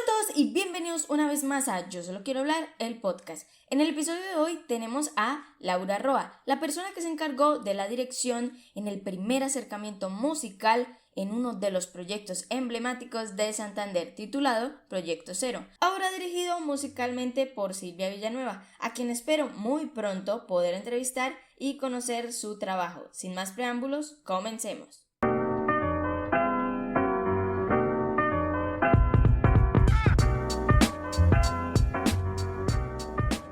Hola a todos y bienvenidos una vez más a Yo Solo Quiero Hablar, el podcast. En el episodio de hoy tenemos a Laura Roa, la persona que se encargó de la dirección en el primer acercamiento musical en uno de los proyectos emblemáticos de Santander, titulado Proyecto Cero, ahora dirigido musicalmente por Silvia Villanueva, a quien espero muy pronto poder entrevistar y conocer su trabajo. Sin más preámbulos, comencemos.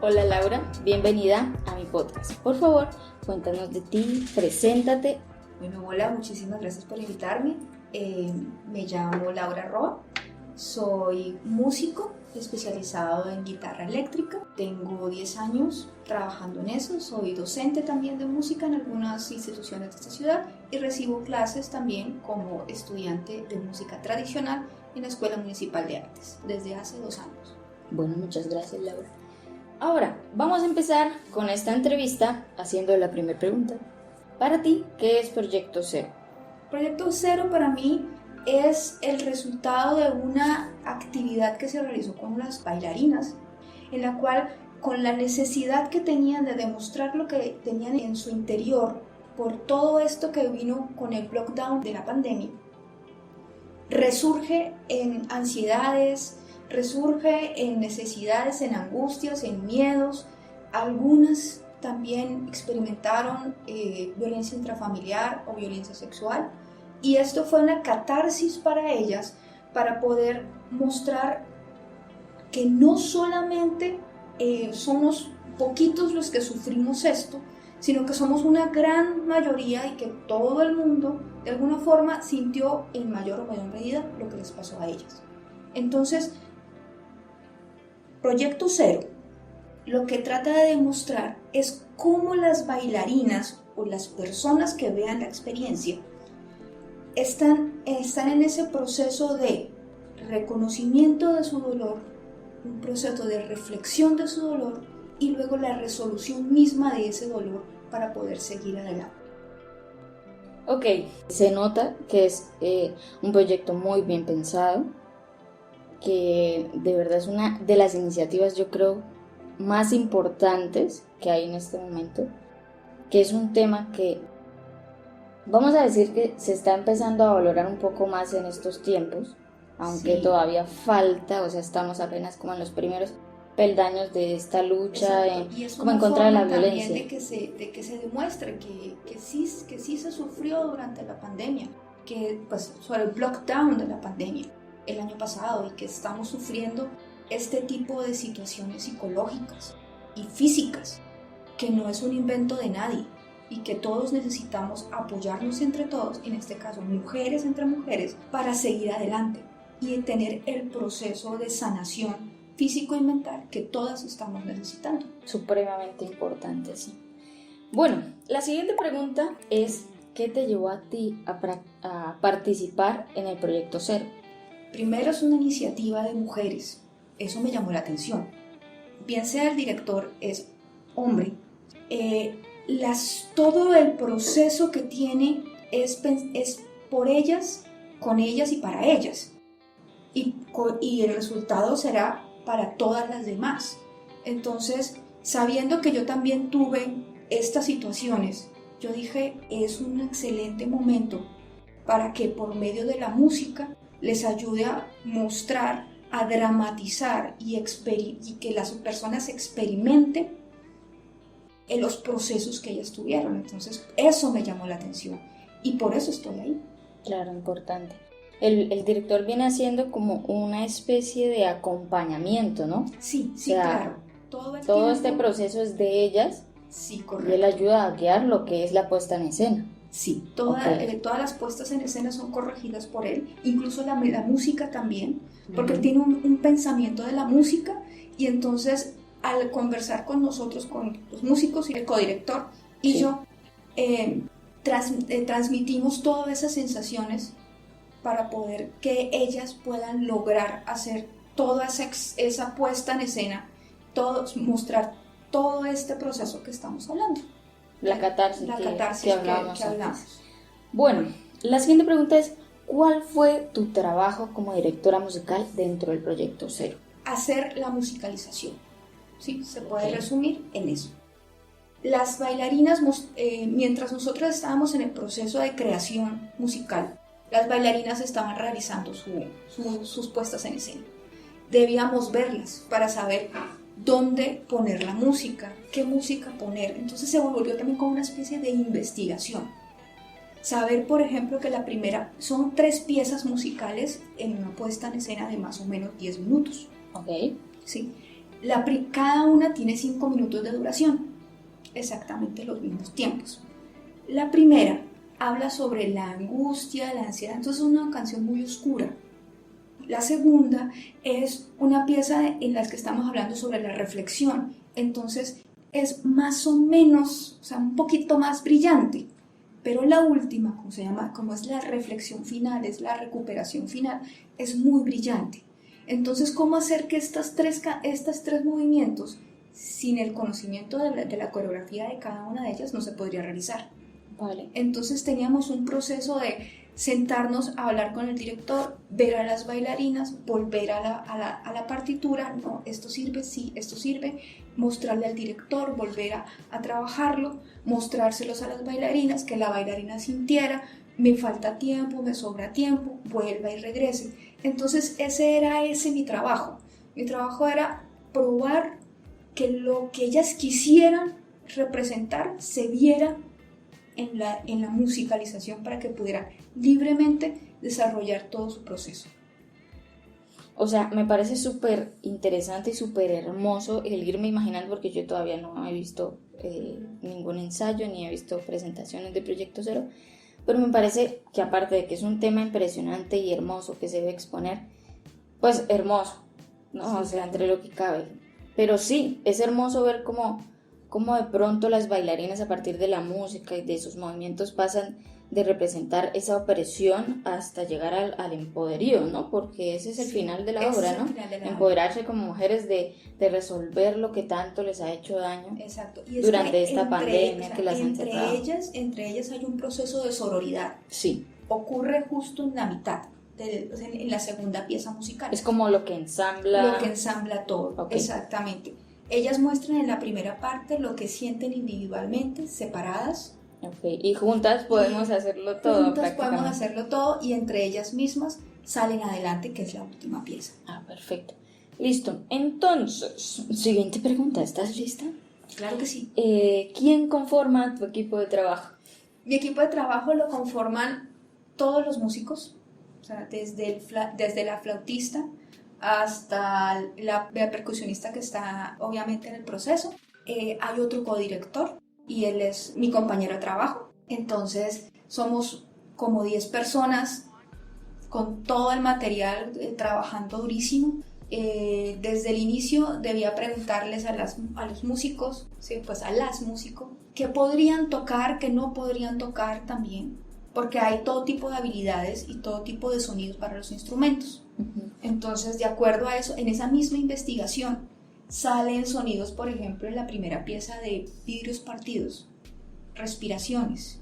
Hola Laura, bienvenida a mi podcast. Por favor, cuéntanos de ti, preséntate. Bueno, hola, muchísimas gracias por invitarme. Me llamo Laura Roa, soy músico especializado en guitarra eléctrica. Tengo 10 años trabajando en eso, soy docente también de música en algunas instituciones de esta ciudad y recibo clases también como estudiante de música tradicional en la Escuela Municipal de Artes desde hace 2 años. Bueno, muchas gracias Laura. Ahora, vamos a empezar con esta entrevista haciendo la primera pregunta. Para ti, ¿qué es Proyecto Cero? Proyecto Cero para mí es el resultado de una actividad que se realizó con unas bailarinas, en la cual, con la necesidad que tenían de demostrar lo que tenían en su interior por todo esto que vino con el lockdown de la pandemia, resurge en ansiedades, resurge en necesidades, en angustias, en miedos. Algunas también experimentaron violencia intrafamiliar o violencia sexual, y esto fue una catarsis para ellas, para poder mostrar que no solamente somos poquitos los que sufrimos esto, sino que somos una gran mayoría y que todo el mundo de alguna forma sintió en mayor o menor medida lo que les pasó a ellas. Entonces, Proyecto Cero lo que trata de demostrar es cómo las bailarinas o las personas que vean la experiencia están en ese proceso de reconocimiento de su dolor, un proceso de reflexión de su dolor y luego la resolución misma de ese dolor para poder seguir adelante. Ok, se nota que es un proyecto muy bien pensado, que de verdad es una de las iniciativas, yo creo, más importantes que hay en este momento, que es un tema que vamos a decir que se está empezando a valorar un poco más en estos tiempos, aunque sí, todavía falta, o sea, estamos apenas como en los primeros peldaños de esta lucha como en contra de la violencia. De que se demuestre que sí se sufrió durante la pandemia, que pues sobre el lockdown de la pandemia el año pasado, y que estamos sufriendo este tipo de situaciones psicológicas y físicas, que no es un invento de nadie y que todos necesitamos apoyarnos entre todos, en este caso mujeres entre mujeres, para seguir adelante y tener el proceso de sanación físico y mental que todas estamos necesitando. Supremamente importante, sí. Bueno, la siguiente pregunta es, ¿qué te llevó a ti a participar en el Proyecto Cero? Primero, es una iniciativa de mujeres, eso me llamó la atención. Bien sea el director es hombre, todo el proceso que tiene es por ellas, con ellas y para ellas, y el resultado será para todas las demás. Entonces, sabiendo que yo también tuve estas situaciones, yo dije, es un excelente momento para que por medio de la música les ayude a mostrar, a dramatizar y que las personas experimenten en los procesos que ellas tuvieron. Entonces, eso me llamó la atención y por eso estoy ahí. Claro, importante. El director viene haciendo como una especie de acompañamiento, ¿no? Sí, o sea, claro. Todo este proceso es de ellas. Sí, correcto. Y él ayuda a guiar lo que es la puesta en escena. Sí, todas las puestas en escena son corregidas por él, incluso la música también, porque él tiene un pensamiento de la música, y entonces al conversar con nosotros, con los músicos y el codirector y sí, yo, transmitimos todas esas sensaciones para poder que ellas puedan lograr hacer toda esa puesta en escena, mostrar todo este proceso que estamos hablando. La catarsis que hablamos. Que hablamos. Bueno, la siguiente pregunta es, ¿cuál fue tu trabajo como directora musical dentro del Proyecto Cero? Hacer la musicalización, ¿sí? Se puede resumir en eso. Las bailarinas, mientras nosotros estábamos en el proceso de creación musical, las bailarinas estaban realizando sus puestas en escena. Debíamos verlas para saber dónde poner la música, qué música poner. Entonces se volvió también como una especie de investigación. Saber, por ejemplo, que la primera son 3 piezas musicales en una puesta en escena de más o menos 10 minutos. Ok. Sí. Cada una tiene 5 minutos de duración, exactamente los mismos tiempos. La primera habla sobre la angustia, la ansiedad, entonces es una canción muy oscura. La segunda es una pieza en la que estamos hablando sobre la reflexión, entonces es más o menos, o sea, un poquito más brillante. Pero la última, como es la reflexión final, es la recuperación final, es muy brillante. Entonces, ¿cómo hacer que estos tres movimientos, sin el conocimiento de la coreografía de cada una de ellas, no se podría realizar? Vale. Entonces teníamos un proceso de sentarnos a hablar con el director, ver a las bailarinas, volver a la partitura, no, esto sirve, sí, esto sirve, mostrarle al director, volver a trabajarlo, mostrárselos a las bailarinas, que la bailarina sintiera, me falta tiempo, me sobra tiempo, vuelva y regrese. Entonces ese era mi trabajo. Mi trabajo era probar que lo que ellas quisieran representar se viera en la musicalización para que pudiera libremente desarrollar todo su proceso. O sea, me parece súper interesante y súper hermoso el irme imaginando, porque yo todavía no he visto ningún ensayo ni he visto presentaciones de Proyecto Cero, pero me parece que aparte de que es un tema impresionante y hermoso que se debe exponer, pues hermoso, ¿no? Sí. O sea, entre lo que cabe. Pero sí, es hermoso ver cómo de pronto las bailarinas a partir de la música y de sus movimientos pasan de representar esa opresión hasta llegar al empoderío, ¿no? Porque ese es el final de la obra, ¿no? Empoderarse como mujeres de resolver lo que tanto les ha hecho daño. Exacto. Y durante esta pandemia que las han cerrado. Entre ellas hay un proceso de sororidad. Sí. Ocurre justo en la mitad, en la segunda pieza musical. Es como lo que ensambla. Lo que ensambla todo, okay. Exactamente. Ellas muestran en la primera parte lo que sienten individualmente, separadas. Okay. Y juntas podemos hacerlo todo. Juntas podemos hacerlo todo y entre ellas mismas salen adelante, que es la última pieza. Ah, perfecto. Listo. Entonces, siguiente pregunta. ¿Estás lista? Claro que sí. ¿Quién conforma tu equipo de trabajo? Mi equipo de trabajo lo conforman todos los músicos, o sea, desde la flautista hasta la percusionista que está obviamente en el proceso. Hay otro codirector y él es mi compañero de trabajo. Entonces somos como 10 personas con todo el material trabajando durísimo. Desde el inicio debía preguntarles a los músicos, ¿sí? Pues a las músicos, qué podrían tocar, qué no podrían tocar también, porque hay todo tipo de habilidades y todo tipo de sonidos para los instrumentos. Uh-huh. Entonces, de acuerdo a eso, en esa misma investigación salen sonidos, por ejemplo, en la primera pieza de vidrios partidos, respiraciones.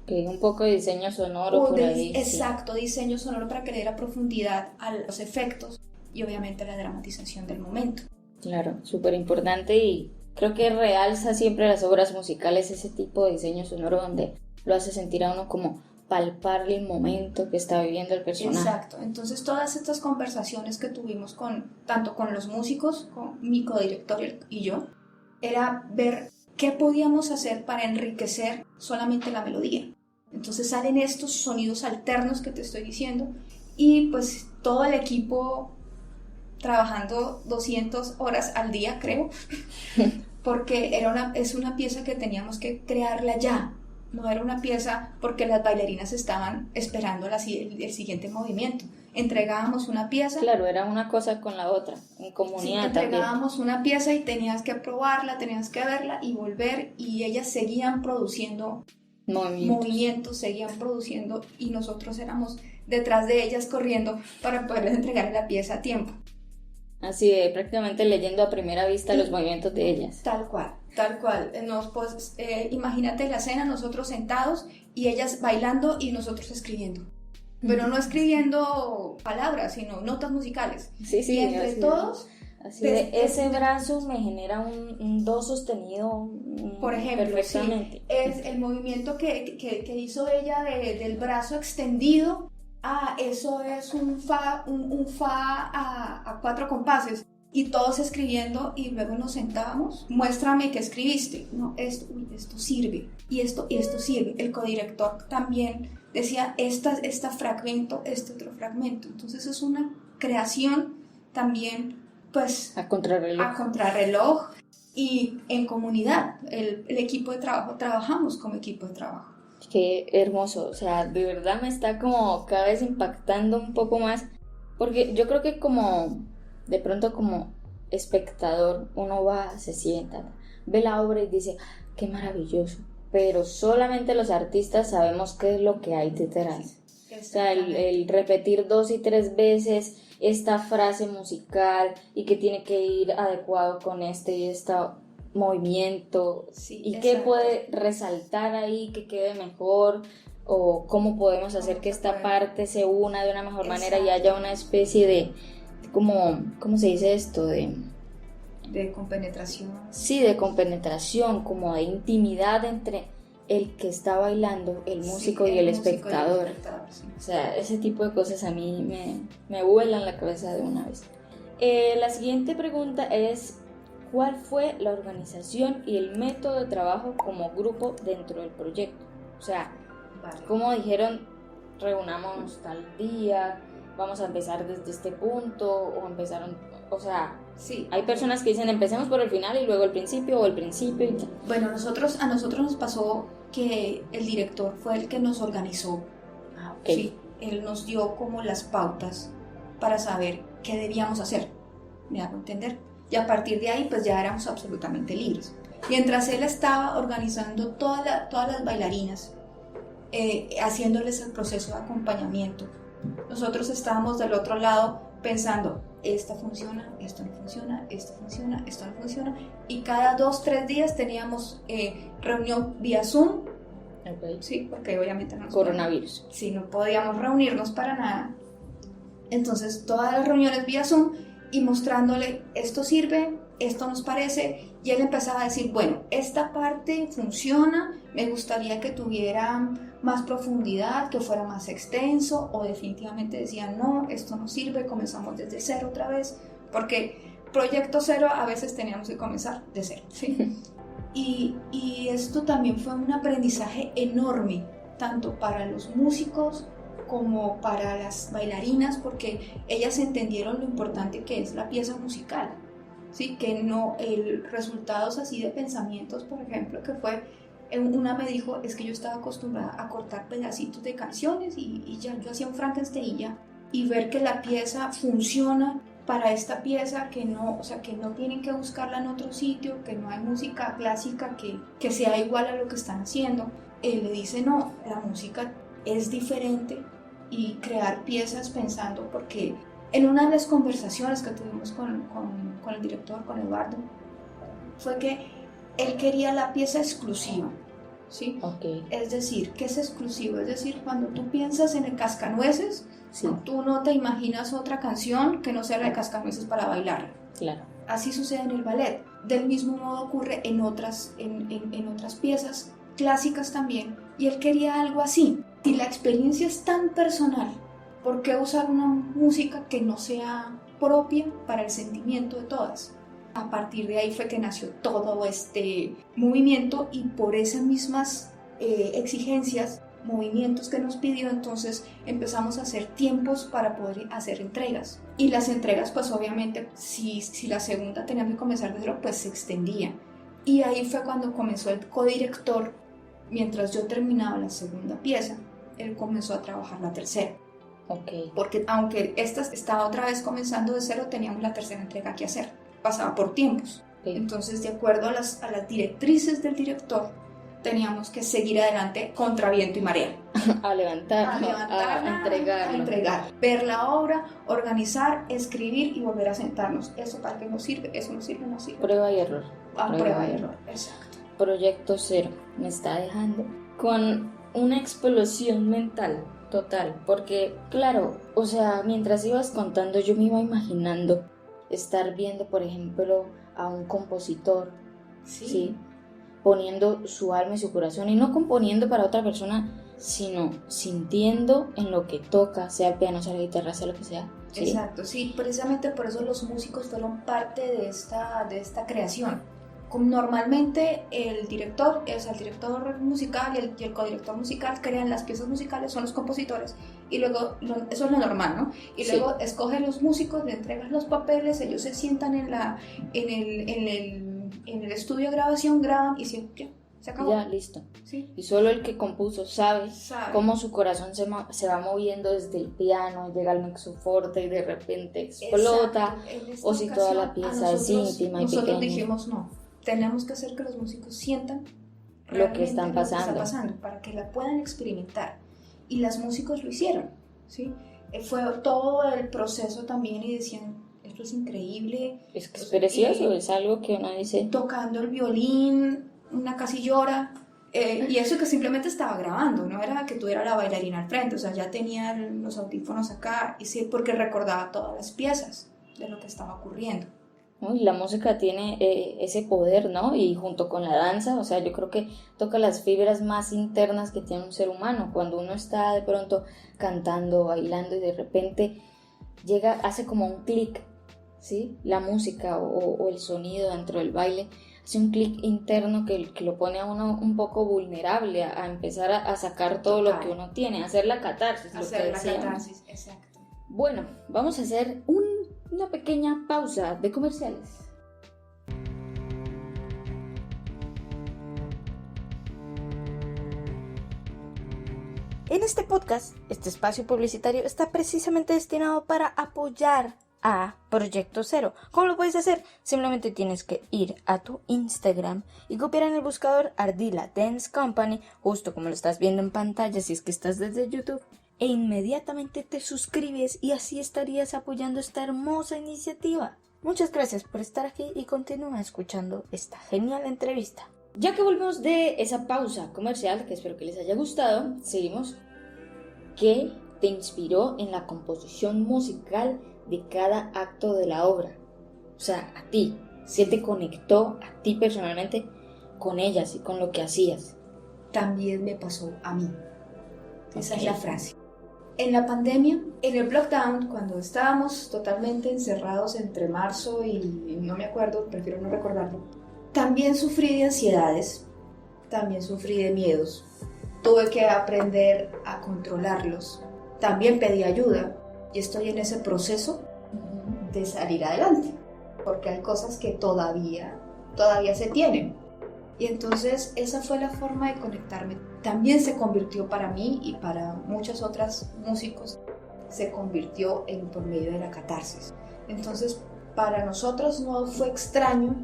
Un poco de diseño sonoro por ahí. Exacto, sí. Diseño sonoro para que le diera profundidad a los efectos y obviamente a la dramatización del momento. Claro, súper importante y creo que realza siempre las obras musicales ese tipo de diseño sonoro donde lo hace sentir a uno como palpar el momento que está viviendo el personaje. Exacto, entonces todas estas conversaciones que tuvimos tanto con los músicos, con mi codirector y yo, era ver qué podíamos hacer para enriquecer solamente la melodía. Entonces salen estos sonidos alternos que te estoy diciendo y pues todo el equipo trabajando 200 horas al día, creo, porque es una pieza que teníamos que crearla ya. No era una pieza porque las bailarinas estaban esperando el siguiente movimiento. Entregábamos una pieza. Claro, era una cosa con la otra, en comunidad también. Entregábamos una pieza y tenías que probarla, tenías que verla y volver, y ellas seguían produciendo movimientos, seguían produciendo y nosotros éramos detrás de ellas corriendo para poderles entregar la pieza a tiempo. Así de prácticamente leyendo a primera vista los movimientos de ellas. Tal cual. Imagínate la escena, nosotros sentados y ellas bailando y nosotros escribiendo. pero no escribiendo palabras, sino notas musicales. Sí, y entre todos... Así de ese brazo me genera un do sostenido por ejemplo, perfectamente. Sí, es el movimiento que hizo ella del brazo extendido. Eso es un fa a 4 compases. Y todos escribiendo, y luego nos sentábamos. Muéstrame qué escribiste. No, esto sirve. Y esto sirve. El codirector también decía, fragmento, otro fragmento. Entonces es una creación también, pues, a contrarreloj y en comunidad. El equipo de trabajo, trabajamos como equipo de trabajo. Qué hermoso, o sea, de verdad me está como cada vez impactando un poco más, porque yo creo que como de pronto como espectador uno va, se sienta, ve la obra y dice, qué maravilloso, pero solamente los artistas sabemos qué es lo que hay detrás. O sea, el repetir 2 y 3 veces esta frase musical y que tiene que ir adecuado con este movimiento, sí, y qué puede resaltar ahí que quede mejor, o cómo podemos hacer que esta parte se una de una mejor manera y haya una especie de ¿cómo se dice esto? De compenetración. Sí, de compenetración, como de intimidad entre el que está bailando, el músico, y el espectador. Sí. O sea, ese tipo de cosas a mí me vuelan la cabeza de una vez. La siguiente pregunta es, ¿cuál fue la organización y el método de trabajo como grupo dentro del proyecto? O sea, ¿cómo dijeron, reunámonos tal día, vamos a empezar desde este punto, o empezaron, o sea... Sí. Hay personas que dicen empecemos por el final y luego el principio, o el principio y tal. Bueno, a nosotros nos pasó que el director fue el que nos organizó. Okay. Sí, él nos dio como las pautas para saber qué debíamos hacer, me hago entender. Y a partir de ahí pues ya éramos absolutamente libres. Mientras él estaba organizando todas las bailarinas, haciéndoles el proceso de acompañamiento, nosotros estábamos del otro lado pensando, esta funciona, esto no funciona, esto funciona, esto no funciona, y cada 2-3 días teníamos reunión vía Zoom. Okay. Sí, porque obviamente no coronavirus. Sí, no podíamos reunirnos para nada. Entonces todas las reuniones vía Zoom y mostrándole, esto sirve, esto nos parece, y él empezaba a decir, bueno, esta parte funciona, me gustaría que tuviera más profundidad, que fuera más extenso, o definitivamente decía, no, esto no sirve, comenzamos desde cero otra vez, porque proyecto cero a veces teníamos que comenzar de cero, ¿sí? Y esto también fue un aprendizaje enorme, tanto para los músicos como para las bailarinas, porque ellas entendieron lo importante que es la pieza musical, ¿sí? Que no, resultados así de pensamientos, por ejemplo, que fue, una me dijo, es que yo estaba acostumbrada a cortar pedacitos de canciones y ya, yo hacía un Frankenstein y ver que la pieza funciona para esta pieza, que no tienen que buscarla en otro sitio, que no hay música clásica que sea igual a lo que están haciendo. Él le dice, no, la música es diferente, y crear piezas pensando, porque en una de las conversaciones que tuvimos con el director, con Eduardo, fue que él quería la pieza exclusiva, ¿sí? Okay. Es decir, ¿qué es exclusivo? Es decir, cuando tú piensas en el Cascanueces, sí, tú no te imaginas otra canción que no sea la de Cascanueces para bailar. Claro. Así sucede en el ballet. Del mismo modo ocurre en otras piezas clásicas también, y él quería algo así. Si la experiencia es tan personal, ¿por qué usar una música que no sea propia para el sentimiento de todas? A partir de ahí fue que nació todo este movimiento, y por esas mismas exigencias, movimientos que nos pidió, entonces empezamos a hacer tiempos para poder hacer entregas. Y las entregas, pues obviamente, si la segunda tenía que comenzar de cero, pues se extendía. Y ahí fue cuando comenzó el codirector. Mientras yo terminaba la segunda pieza, él comenzó a trabajar la tercera. Okay. Porque aunque esta estaba otra vez comenzando de cero, teníamos la tercera entrega que hacer. Pasaba por tiempos. Okay. Entonces, de acuerdo a las directrices del director, teníamos que seguir adelante contra viento y marea. A levantarla, a entregar. Ver la obra, organizar, escribir y volver a sentarnos. ¿Eso para qué nos sirve? ¿Eso no sirve? No sirve. Prueba y error. Prueba y error, exacto. Proyecto cero me está dejando con una explosión mental, Total, porque claro, o sea, mientras ibas contando yo me iba imaginando estar viendo, por ejemplo, a un compositor, ¿sí? Poniendo su alma y su corazón, y no componiendo para otra persona, sino sintiendo en lo que toca, sea el piano, sea la guitarra, sea lo que sea. ¿Sí? Exacto, sí, precisamente por eso los músicos fueron parte de esta creación. Como normalmente el director, o sea, el director musical y el codirector musical crean las piezas musicales, son los compositores, y luego, eso es lo normal, ¿no? Y luego escogen los músicos, le entregan los papeles, ellos se sientan en el estudio de grabación, graban y ya, se acabó. Ya, listo. Sí. Y solo el que compuso sabe cómo su corazón se va moviendo desde el piano, llega al mexoforte y de repente explota, o si toda la pieza es íntima y pequeña. Nosotros dijimos no. Tenemos que hacer que los músicos sientan lo que están pasando para que la puedan experimentar. Y los músicos lo hicieron, ¿sí? Fue todo el proceso también y decían, esto es increíble. Es que es precioso, es algo que uno dice. Tocando el violín, una casi llora. Y eso que simplemente estaba grabando, no era que tuviera la bailarina al frente, o sea, ya tenía los audífonos acá, y sí, porque recordaba todas las piezas de lo que estaba ocurriendo. Y la música tiene ese poder, ¿no? Y junto con la danza, o sea, yo creo que toca las fibras más internas que tiene un ser humano. Cuando uno está de pronto cantando, bailando y de repente hace como un clic, ¿sí? La música o el sonido dentro del baile hace un clic interno que lo pone a uno un poco vulnerable a empezar a sacar todo lo que uno tiene, a hacer la catarsis. Catarsis, exacto. Bueno, vamos a hacer una pequeña pausa de comerciales. En este podcast, este espacio publicitario está precisamente destinado para apoyar a Proyecto Cero. ¿Cómo lo puedes hacer? Simplemente tienes que ir a tu Instagram y copiar en el buscador Ardila Dance Company, justo como lo estás viendo en pantalla si es que estás desde YouTube, e inmediatamente te suscribes y así estarías apoyando esta hermosa iniciativa. Muchas gracias por estar aquí y continúa escuchando esta genial entrevista. Ya que volvemos de esa pausa comercial, que espero que les haya gustado, seguimos. ¿Qué te inspiró en la composición musical de cada acto de la obra? O sea, a ti, ¿qué te conectó a ti personalmente con ellas y con lo que hacías? También me pasó a mí. Esa es la frase. En la pandemia, en el lockdown, cuando estábamos totalmente encerrados entre marzo y no me acuerdo, prefiero no recordarlo, también sufrí de ansiedades, también sufrí de miedos. Tuve que aprender a controlarlos. También pedí ayuda y estoy en ese proceso de salir adelante, porque hay cosas que todavía se tienen. Y entonces esa fue la forma de conectarme. También se convirtió para mí y para muchos otros músicos, se convirtió por medio de la catarsis. Entonces para nosotros no fue extraño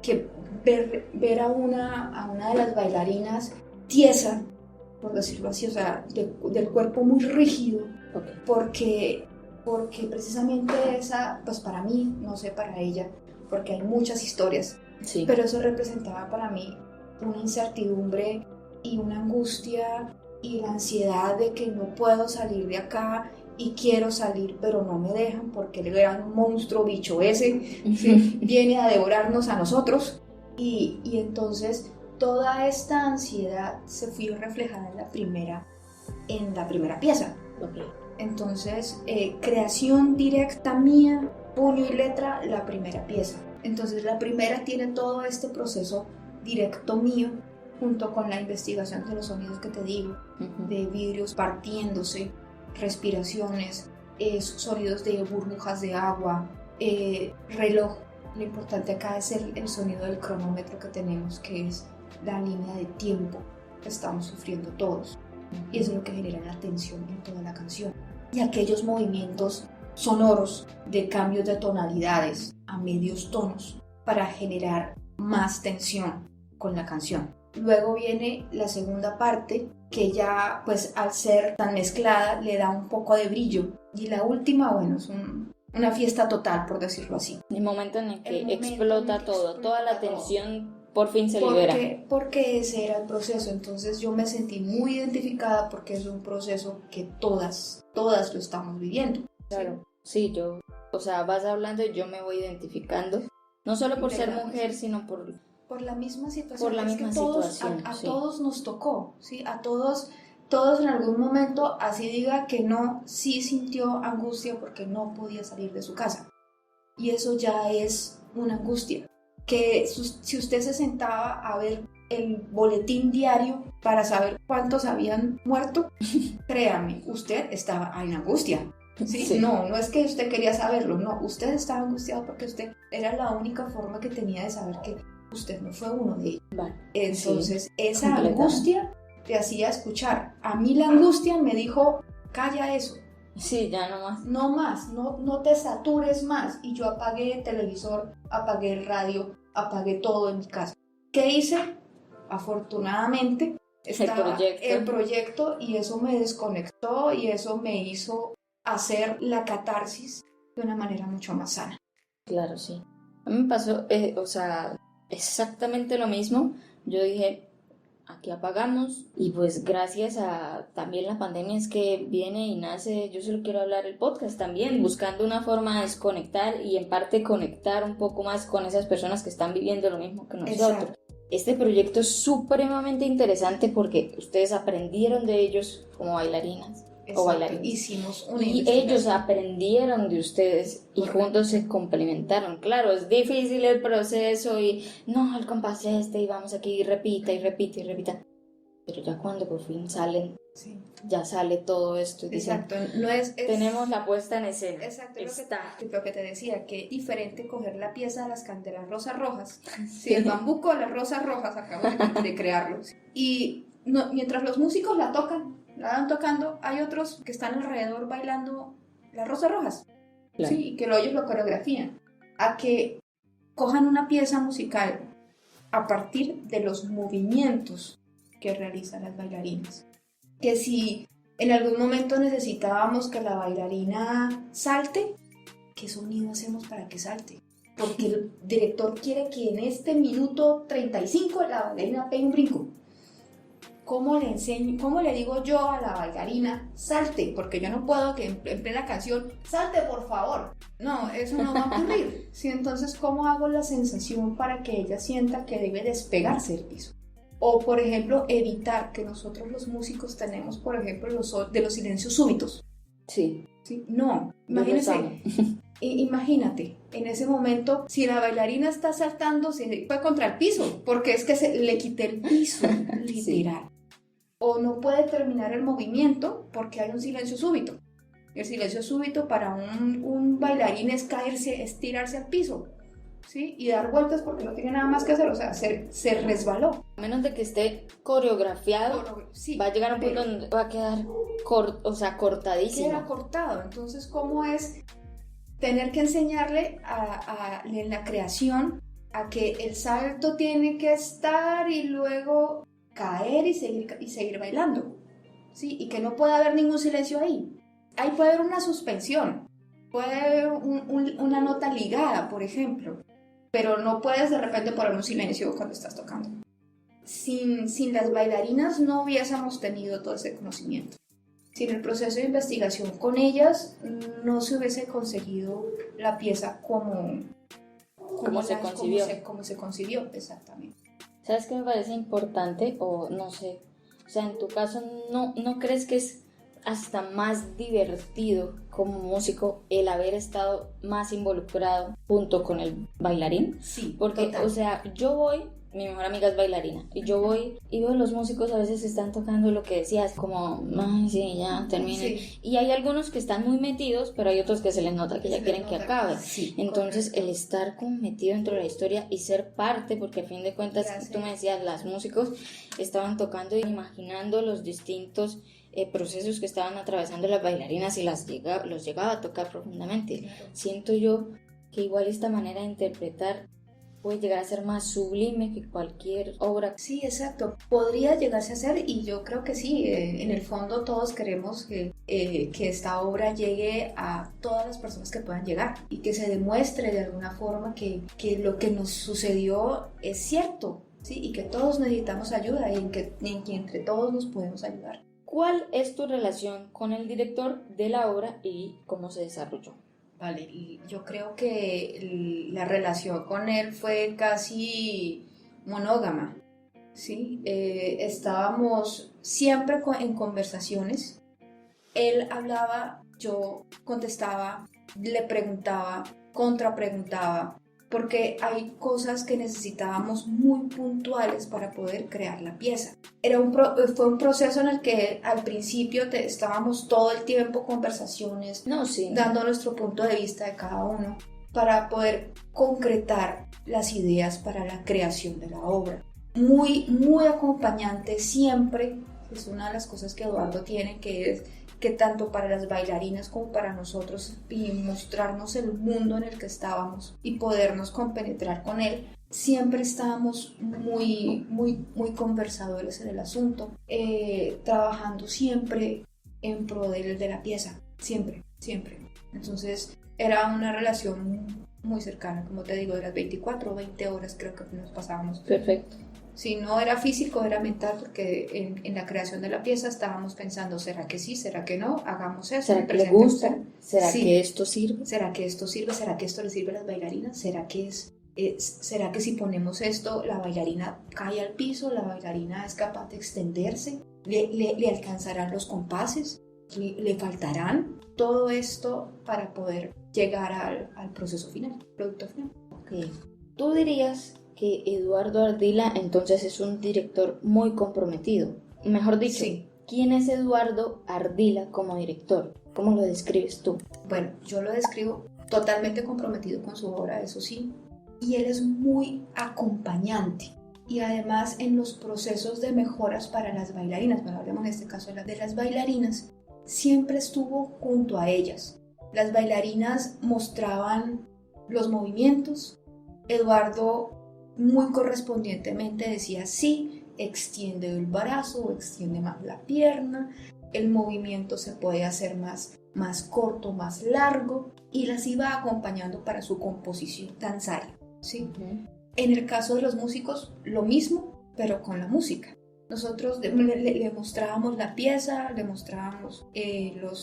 que ver a una de las bailarinas tiesa, por decirlo así, o sea, del cuerpo muy rígido, porque precisamente esa, pues para mí, no sé para ella, porque hay muchas historias, pero eso representaba para mí una incertidumbre y una angustia y la ansiedad de que no puedo salir de acá y quiero salir, pero no me dejan porque el gran monstruo bicho ese viene a devorarnos a nosotros. Y entonces toda esta ansiedad se fue reflejada en la primera pieza. Entonces, creación directa mía, puño y letra, la primera pieza. Entonces la primera tiene todo este proceso directo mío, junto con la investigación de los sonidos que te digo, de vidrios partiéndose, respiraciones, sonidos de burbujas de agua, reloj. Lo importante acá es el sonido del cronómetro que tenemos, que es la línea de tiempo que estamos sufriendo todos. Y eso es lo que genera la tensión en toda la canción. Y aquellos movimientos sonoros de cambios de tonalidades a medios tonos para generar más tensión con la canción. Luego viene la segunda parte, que ya pues al ser tan mezclada le da un poco de brillo. Y la última, bueno, es una fiesta total, por decirlo así. El momento en el que explota todo, toda la tensión por fin se libera. Porque ese era el proceso. Entonces yo me sentí muy identificada porque es un proceso que todas lo estamos viviendo. Claro, sí, yo, o sea, vas hablando y yo me voy identificando, no solo por ser mujer, sino por la misma situación. Por la misma situación, a sí. todos nos tocó, ¿sí? A todos en algún momento, así diga que no, sí sintió angustia porque no podía salir de su casa. Y eso ya es una angustia. Que si usted se sentaba a ver el boletín diario para saber cuántos habían muerto, créame, usted estaba en angustia. ¿Sí? Sí. No es que usted quería saberlo, no, usted estaba angustiado porque usted era la única forma que tenía de saber que usted no fue uno de ellos. Vale. Entonces, sí, esa angustia te hacía escuchar. A mí la angustia me dijo, calla eso. Sí, ya no más. No más, no te satures más. Y yo apagué el televisor, apagué el radio, apagué todo en mi casa. ¿Qué hice? Afortunadamente, estaba el proyecto y eso me desconectó y eso me hizo hacer la catarsis de una manera mucho más sana. Claro, sí. A mí me pasó, exactamente lo mismo. Yo dije, aquí apagamos, y pues gracias a también la pandemia es que viene y nace, yo solo quiero hablar el podcast también, buscando una forma de desconectar y en parte conectar un poco más con esas personas que están viviendo lo mismo que nosotros. Exacto. Este proyecto es supremamente interesante porque ustedes aprendieron de ellos como bailarinas. Exacto. O bailarines. Hicimos una y ellos aprendieron de ustedes y juntos se complementaron. Claro, es difícil el proceso y no, el compás y vamos aquí y repita. Pero ya cuando por fin salen, sí, ya sale todo esto. Y exacto, dicen, tenemos la puesta en escena. Exacto, lo que te decía, que es diferente coger la pieza de las rosas rojas. Sí, el bambuco de las rosas rojas, acabo de crearlo. Y mientras los músicos la van tocando, hay otros que están alrededor bailando las rosas rojas. Claro. Sí, y que ellos lo coreografían. A que cojan una pieza musical a partir de los movimientos que realizan las bailarinas. Que si en algún momento necesitábamos que la bailarina salte, ¿qué sonido hacemos para que salte? Porque el director quiere que en este minuto 35 la bailarina pegue un brinco. ¿Cómo le digo yo a la bailarina, salte? Porque yo no puedo que en plena canción, salte por favor. No, eso no va a ocurrir. ¿Sí? Entonces, ¿cómo hago la sensación para que ella sienta que debe despegarse del piso? O, por ejemplo, evitar que nosotros los músicos tenemos, por ejemplo, de los silencios súbitos. Sí. ¿Sí? No, imagínate, en ese momento, si la bailarina está saltando, se fue contra el piso, porque es que le quité el piso, literal. Sí. O no puede terminar el movimiento porque hay un silencio súbito. El silencio súbito para un bailarín es caerse, estirarse al piso, ¿sí? Y dar vueltas porque no tiene nada más que hacer, o sea, se resbaló. A menos de que esté coreografiado, sí, va a llegar a un punto donde va a quedar cortadísimo. Queda cortado, entonces, ¿cómo es tener que enseñarle en la creación a que el salto tiene que estar y luego caer y seguir bailando, ¿sí? Y que no puede haber ningún silencio ahí. Ahí puede haber una suspensión, puede haber una nota ligada, por ejemplo, pero no puedes de repente poner un silencio cuando estás tocando. Sin las bailarinas no hubiésemos tenido todo ese conocimiento. Sin el proceso de investigación con ellas no se hubiese conseguido la pieza como se concibió, exactamente. ¿Sabes qué me parece importante? O no sé, o sea, en tu caso, ¿no crees que es hasta más divertido como músico el haber estado más involucrado junto con el bailarín? Sí, porque, total. O sea, yo voy, mi mejor amiga es bailarina, y yo voy y veo los músicos a veces están tocando lo que decías, como, ay, sí, ya, terminen. Sí. Y hay algunos que están muy metidos, pero hay otros que se les nota que ya quieren que acabe. Sí, entonces, correcto. El estar como metido dentro de la historia y ser parte, porque a fin de cuentas, tú me decías, los músicos estaban tocando y imaginando los distintos procesos que estaban atravesando las bailarinas y los llegaba a tocar profundamente. Claro. Siento yo que igual esta manera de interpretar puede llegar a ser más sublime que cualquier obra. Sí, exacto. Podría llegarse a ser, y yo creo que sí, en el fondo todos queremos que esta obra llegue a todas las personas que puedan llegar y que se demuestre de alguna forma que lo que nos sucedió es cierto, ¿sí? Y que todos necesitamos ayuda y en que entre todos nos podemos ayudar. ¿Cuál es tu relación con el director de la obra y cómo se desarrolló? Vale, y yo creo que la relación con él fue casi monógama, ¿sí? Estábamos siempre en conversaciones. Él hablaba, yo contestaba, le preguntaba, contrapreguntaba, porque hay cosas que necesitábamos muy puntuales para poder crear la pieza. Fue un proceso en el que al principio estábamos todo el tiempo conversaciones, dando nuestro punto de vista de cada uno para poder concretar las ideas para la creación de la obra. Muy, muy acompañante siempre, es una de las cosas que Eduardo tiene, que es que tanto para las bailarinas como para nosotros, y mostrarnos el mundo en el que estábamos y podernos compenetrar con él, siempre estábamos muy, muy, muy conversadores en el asunto, trabajando siempre en pro de la pieza, siempre, siempre. Entonces era una relación muy cercana, como te digo, de las 24 o 20 horas creo que nos pasábamos. Perfecto. Si no era físico, era mental, porque en la creación de la pieza estábamos pensando, ¿será que sí? ¿Será que no? Hagamos eso. ¿Será que le gusta? ¿Será sí. que esto sirve? ¿Será que esto sirve? ¿Será que esto le sirve a las bailarinas? ¿Será que si ponemos esto, la bailarina cae al piso, la bailarina es capaz de extenderse? ¿Le alcanzarán los compases? ¿Le faltarán? Todo esto para poder llegar al proceso final, producto final. Okay. ¿Tú dirías que Eduardo Ardila entonces es un director muy comprometido? Mejor dicho, sí. ¿Quién es Eduardo Ardila como director? ¿Cómo lo describes tú? Bueno, yo lo describo totalmente comprometido con su obra, eso sí, y él es muy acompañante. Y además en los procesos de mejoras para las bailarinas, bueno, hablemos en este caso de las bailarinas, siempre estuvo junto a ellas. Las bailarinas mostraban los movimientos, Eduardo muy correspondientemente decía sí, extiende el brazo o extiende más la pierna, el movimiento se puede hacer más corto, más largo, y las iba acompañando para su composición danzaria, ¿sí? Uh-huh. En el caso de los músicos, lo mismo, pero con la música. Nosotros le mostrábamos la pieza, le mostrábamos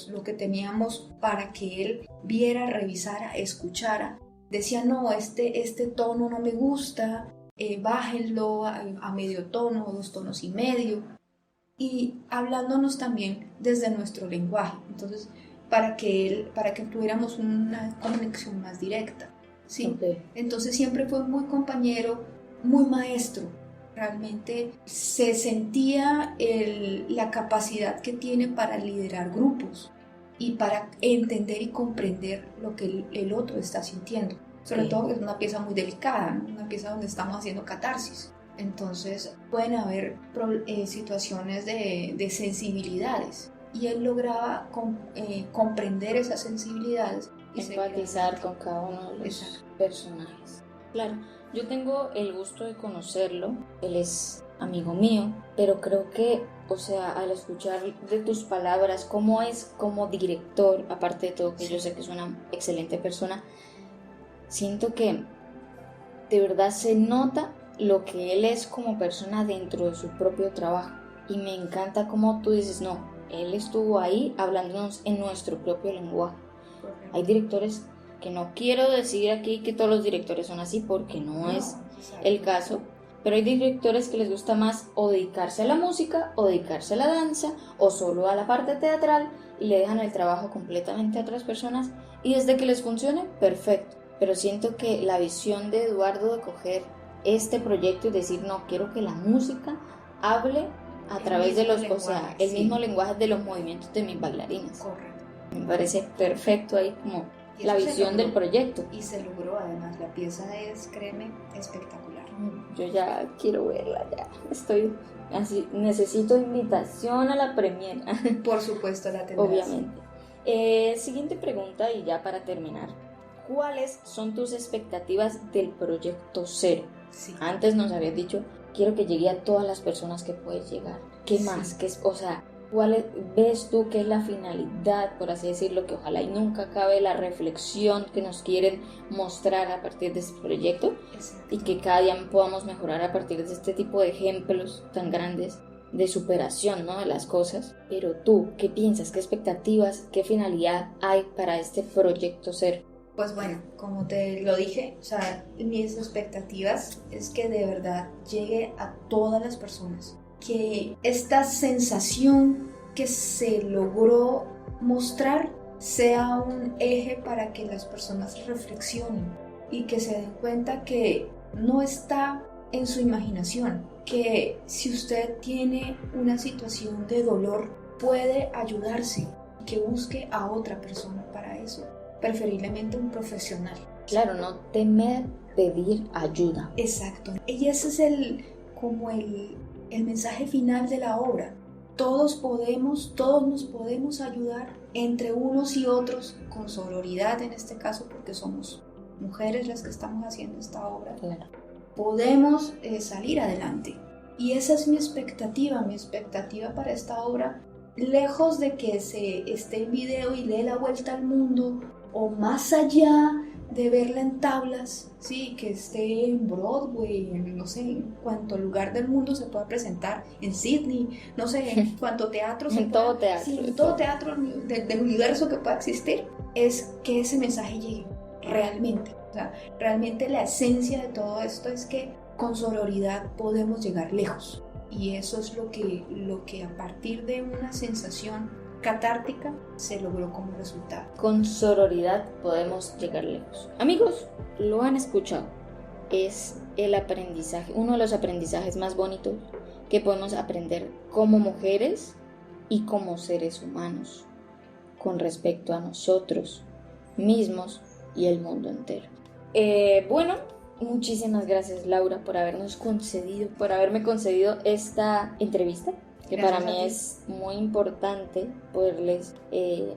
lo que teníamos para que él viera, revisara, escuchara. Decía, no, este tono no me gusta, bájenlo a medio tono, 2 tonos y medio. Y hablándonos también desde nuestro lenguaje, entonces para que tuviéramos una conexión más directa, ¿sí? Okay. Entonces siempre fue muy compañero, muy maestro. Realmente se sentía la capacidad que tiene para liderar grupos y para entender y comprender lo que el otro está sintiendo. Sobre todo es una pieza muy delicada, ¿no? Una pieza donde estamos haciendo catarsis. Entonces pueden haber situaciones de sensibilidades, y él lograba comprender esas sensibilidades y empatizar con cada uno de los personajes. Claro, yo tengo el gusto de conocerlo, él es amigo mío, pero creo que, o sea, al escuchar de tus palabras cómo es como director, aparte de todo que yo sé que es una excelente persona, siento que de verdad se nota lo que él es como persona dentro de su propio trabajo, y me encanta como tú dices, no, él estuvo ahí hablándonos en nuestro propio lenguaje. Hay directores que no quiero decir aquí que todos los directores son así, porque no es el caso, pero hay directores que les gusta más o dedicarse a la música o dedicarse a la danza o solo a la parte teatral, y le dejan el trabajo completamente a otras personas, y desde que les funcione, perfecto. Pero siento que la visión de Eduardo de coger este proyecto y decir, no, quiero que la música hable a través de los, lenguaje, o sea, el mismo lenguaje de los movimientos de mis bailarinas. Correcto. Me parece perfecto ahí como la visión del proyecto. Y se logró, además, la pieza es, créeme, espectacular. Yo ya quiero verla, ya estoy así, necesito invitación a la premiere. Por supuesto, la tendrás. Obviamente. Siguiente pregunta, y ya para terminar. ¿cuáles son tus expectativas del proyecto cero? Sí. Antes nos habías dicho, quiero que llegue a todas las personas que puedes llegar. ¿Qué más? ¿Qué es, o sea, ves tú que es la finalidad, por así decirlo, que ojalá y nunca acabe la reflexión que nos quieren mostrar a partir de este proyecto? Exacto. Y que cada día podamos mejorar a partir de este tipo de ejemplos tan grandes de superación, ¿no?, de las cosas. Pero tú, ¿qué piensas? ¿Qué expectativas? ¿Qué finalidad hay para este proyecto cero? Pues bueno, como te lo dije, o sea, mis expectativas es que de verdad llegue a todas las personas, que esta sensación que se logró mostrar sea un eje para que las personas reflexionen y que se den cuenta que no está en su imaginación, que si usted tiene una situación de dolor puede ayudarse, que busque a otra persona para eso, preferiblemente un profesional. Claro, no temer pedir ayuda. Exacto. Y ese es el mensaje final de la obra. Todos nos podemos ayudar entre unos y otros con sororidad en este caso, porque somos mujeres las que estamos haciendo esta obra. Claro. Podemos salir adelante. Y esa es mi expectativa para esta obra. Lejos de que se esté en video y dé la vuelta al mundo, o más allá de verla en tablas, sí, que esté en Broadway, en no sé, en cuánto lugar del mundo se pueda presentar, en Sydney, no sé, en cuánto teatro se en pueda, todo teatro, sí, en todo teatro del universo que pueda existir, es que ese mensaje llegue realmente. O sea, realmente la esencia de todo esto es que con sororidad podemos llegar lejos. Y eso es lo que a partir de una sensación catártica se logró como resultado. Con sororidad podemos llegar lejos. Amigos, lo han escuchado. Es el aprendizaje, uno de los aprendizajes más bonitos que podemos aprender como mujeres y como seres humanos con respecto a nosotros mismos y el mundo entero. Bueno, muchísimas gracias, Laura, por haberme concedido esta entrevista, que Gracias para mí es muy importante poderles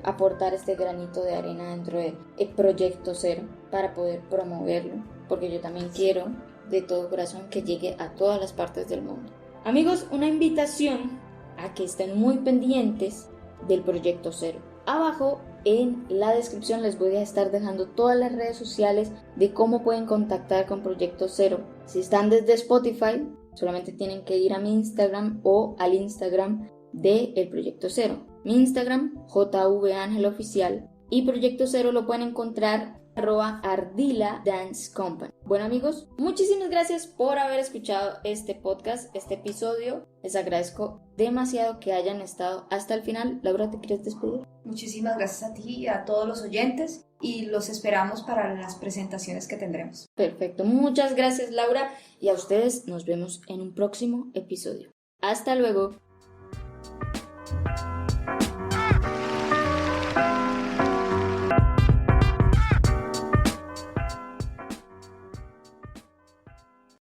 aportar este granito de arena dentro del Proyecto Cero para poder promoverlo, porque yo también quiero de todo corazón que llegue a todas las partes del mundo. Amigos, una invitación a que estén muy pendientes del Proyecto Cero. Abajo en la descripción les voy a estar dejando todas las redes sociales de cómo pueden contactar con Proyecto Cero. Si están desde Spotify, solamente tienen que ir a mi Instagram o al Instagram de El Proyecto Cero. Mi Instagram, jvangeloficial, y Proyecto Cero lo pueden encontrar @Ardila Dance Company. Bueno, amigos, muchísimas gracias por haber escuchado este podcast, este episodio. Les agradezco demasiado que hayan estado hasta el final. Laura, ¿te quieres despedir? Muchísimas gracias a ti y a todos los oyentes, y los esperamos para las presentaciones que tendremos. Perfecto, muchas gracias, Laura, y a ustedes nos vemos en un próximo episodio. Hasta luego.